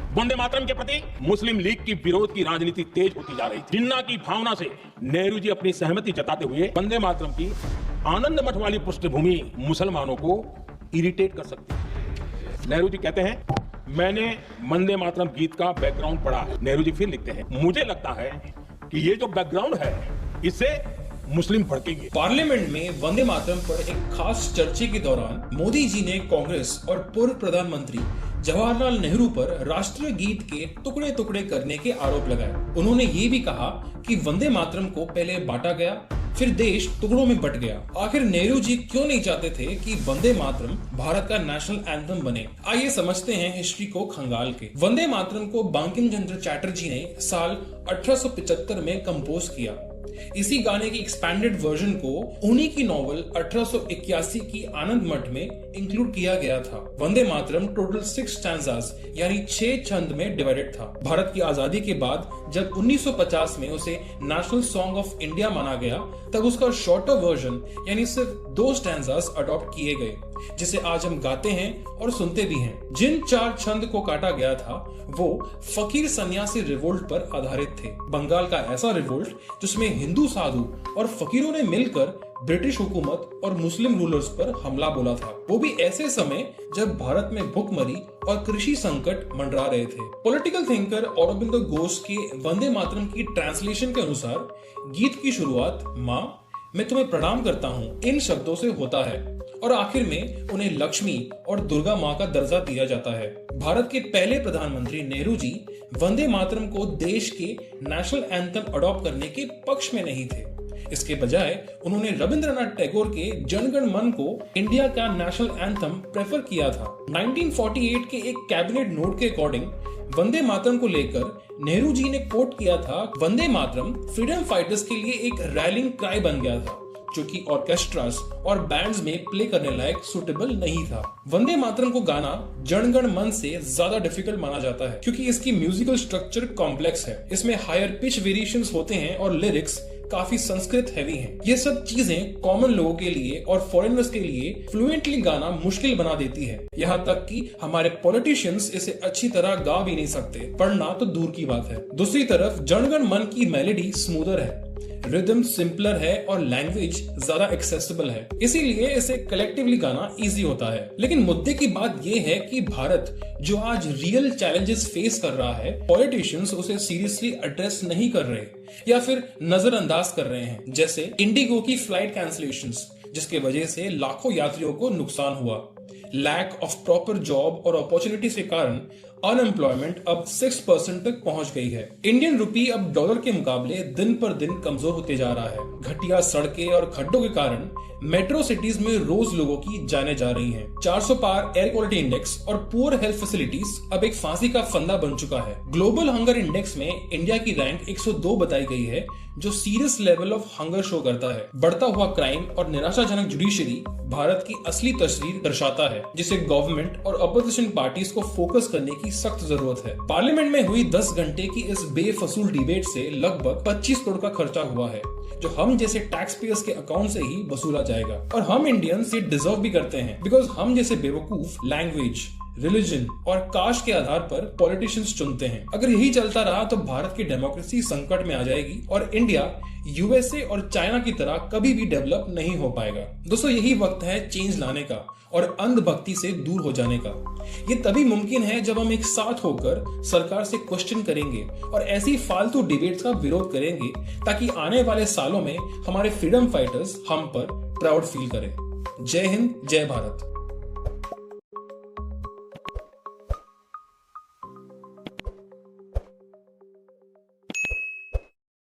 वंदे मातरम के प्रति मुस्लिम लीग की विरोध की राजनीति तेज होती जा रही थी। जिन्ना की भावना से नेहरू जी अपनी सहमति जताते हुए वंदे मातरम की आनंद मठ वाली पृष्ठभूमि मुसलमानों को इरिटेट कर सकती है। नेहरू जी कहते हैं, मैंने वंदे मातरम गीत का बैकग्राउंड पढ़ा है। नेहरू जी फिर लिखते हैं, मुझे लगता है कि ये जो बैकग्राउंड है इससे मुस्लिम भड़केंगे। पार्लियामेंट में वंदे मातरम पर एक खास चर्चे के दौरान मोदी जी ने कांग्रेस और पूर्व प्रधानमंत्री जवाहरलाल नेहरू पर राष्ट्रीय गीत के टुकड़े टुकड़े करने के आरोप लगाए। उन्होंने ये भी कहा कि वंदे मातरम को पहले बांटा गया, फिर देश टुकड़ों में बट गया। आखिर नेहरू जी क्यों नहीं चाहते थे कि वंदे मातरम भारत का नेशनल एंथम बने? आइए समझते हैं हिस्ट्री को खंगाल के। वंदे मातरम को बंकिम चंद्र चटर्जी ने साल 1875 में कंपोज किया। इसी गाने की एक्सपैंडेड वर्जन को उन्हीं की नॉवल 1881 की आनंद मठ में इंक्लूड किया गया था। वंदे मातरम टोटल 6 स्टैंजास यानी 6 छंद में डिवाइडेड था। भारत की आजादी के बाद जब 1950 में उसे नेशनल सॉन्ग ऑफ इंडिया माना गया, तब उसका शॉर्टर वर्जन यानी सिर्फ 2 स्टैंजास अडॉप्ट किए गए, जिसे आज हम गाते हैं और सुनते भी हैं। जिन 4 छंद को काटा गया था वो फकीर सन्यासी रिवोल्ट पर आधारित थे। बंगाल का ऐसा रिवोल्ट जिसमें हिंदू साधु और फकीरों ने मिलकर ब्रिटिश हुकूमत और मुस्लिम रूलर्स पर हमला बोला था, वो भी ऐसे समय जब भारत में भुखमरी और कृषि संकट मंडरा रहे थे। पॉलिटिकल थिंकर औरोबिंदो घोष के वंदे मातरम की ट्रांसलेशन के अनुसार गीत की शुरुआत माँ मैं तुम्हें प्रणाम करता हूँ इन शब्दों से होता है और आखिर में उन्हें लक्ष्मी और दुर्गा माँ का दर्जा दिया जाता है। भारत के पहले प्रधानमंत्री नेहरू जी वंदे मातरम को देश के नेशनल एंथम अडॉप्ट करने के पक्ष में नहीं थे। इसके बजाय उन्होंने रविंद्रनाथ टैगोर के जनगण मन को इंडिया का नेशनल एंथम प्रेफर किया था। 1948 के एक कैबिनेट नोट के अकॉर्डिंग वंदे मातरम को लेकर नेहरू जी ने कोट किया था, वंदे मातरम फ्रीडम फाइटर्स के लिए एक रैलिंग क्राई बन गया था, जो कि ऑर्केस्ट्रास और बैंड्स में प्ले करने लायक सुटेबल नहीं था। वंदे मातरम को गाना जनगण मन से ज्यादा डिफिकल्ट माना जाता है क्योंकि इसकी म्यूजिकल स्ट्रक्चर कॉम्प्लेक्स है। इसमें हायर पिच वेरिएशंस होते हैं और लिरिक्स काफी संस्कृत हैवी हैं। ये सब चीजें कॉमन लोगों के लिए और फॉरेनर्स के लिए फ्लुएंटली गाना मुश्किल बना देती है। यहाँ तक कि हमारे पॉलिटिशियंस इसे अच्छी तरह गा भी नहीं सकते, पढ़ना तो दूर की बात है। दूसरी तरफ जनगण मन की मेलोडी स्मूदर है, रिदम सिंपलर है और लैंग्वेज ज्यादा एक्सेसिबल है, इसीलिए इसे कलेक्टिवली गाना इजी होता है। लेकिन मुद्दे की बात यह है कि भारत जो आज रियल चैलेंजेस फेस कर रहा है, पॉलिटिशियंस उसे सीरियसली एड्रेस नहीं कर रहे या फिर नजरअंदाज कर रहे हैं। जैसे इंडिगो की फ्लाइट कैंसिलेशंस, जिसके वजह से लाखों यात्रियों को नुकसान हुआ। लैक ऑफ प्रॉपर जॉब और अपॉर्चुनिटीज के कारण अनएम्प्लॉयमेंट अब 6% तक पहुंच गई है। इंडियन रुपी अब डॉलर के मुकाबले दिन पर दिन कमजोर होते जा रहा है। घटिया सड़कें और खड्डों के कारण मेट्रो सिटीज में रोज लोगों की जाने जा रही हैं। 400 पार एयर क्वालिटी इंडेक्स और पुअर हेल्थ फैसिलिटीज अब एक फांसी का फंदा बन चुका है। ग्लोबल हंगर इंडेक्स में इंडिया की रैंक 102 बताई गई है, जो serious level of hunger show करता है। बढ़ता हुआ क्राइम और निराशाजनक जुडिशरी भारत की असली तस्वीर दर्शाता है, जिसे गवर्नमेंट और अपोजिशन पार्टीज को फोकस करने की सख्त जरूरत है। पार्लियामेंट में हुई 10 घंटे की इस बेफसूल डिबेट से लगभग 25 करोड़ का खर्चा हुआ है, जो हम जैसे टैक्स पेयर्स के अकाउंट से ही वसूला जाएगा। और हम इंडियंस ये डिजर्व भी करते हैं, बिकॉज हम जैसे बेवकूफ लैंग्वेज, रिलीजन और कास्ट के आधार पर पॉलिटिशियंस चुनते हैं। अगर यही चलता रहा तो भारत की डेमोक्रेसी संकट में आ जाएगी और इंडिया यूएसए और चाइना की तरह कभी भी डेवलप नहीं हो पाएगा। दोस्तों, यही वक्त है चेंज लाने का और अंधभक्ति से दूर हो जाने का। ये तभी मुमकिन है जब हम एक साथ होकर सरकार से क्वेश्चन करेंगे और ऐसी फालतू डिबेट्स का विरोध करेंगे, ताकि आने वाले सालों में हमारे फ्रीडम फाइटर्स हम पर प्राउड फील करें। जय हिंद, जय भारत।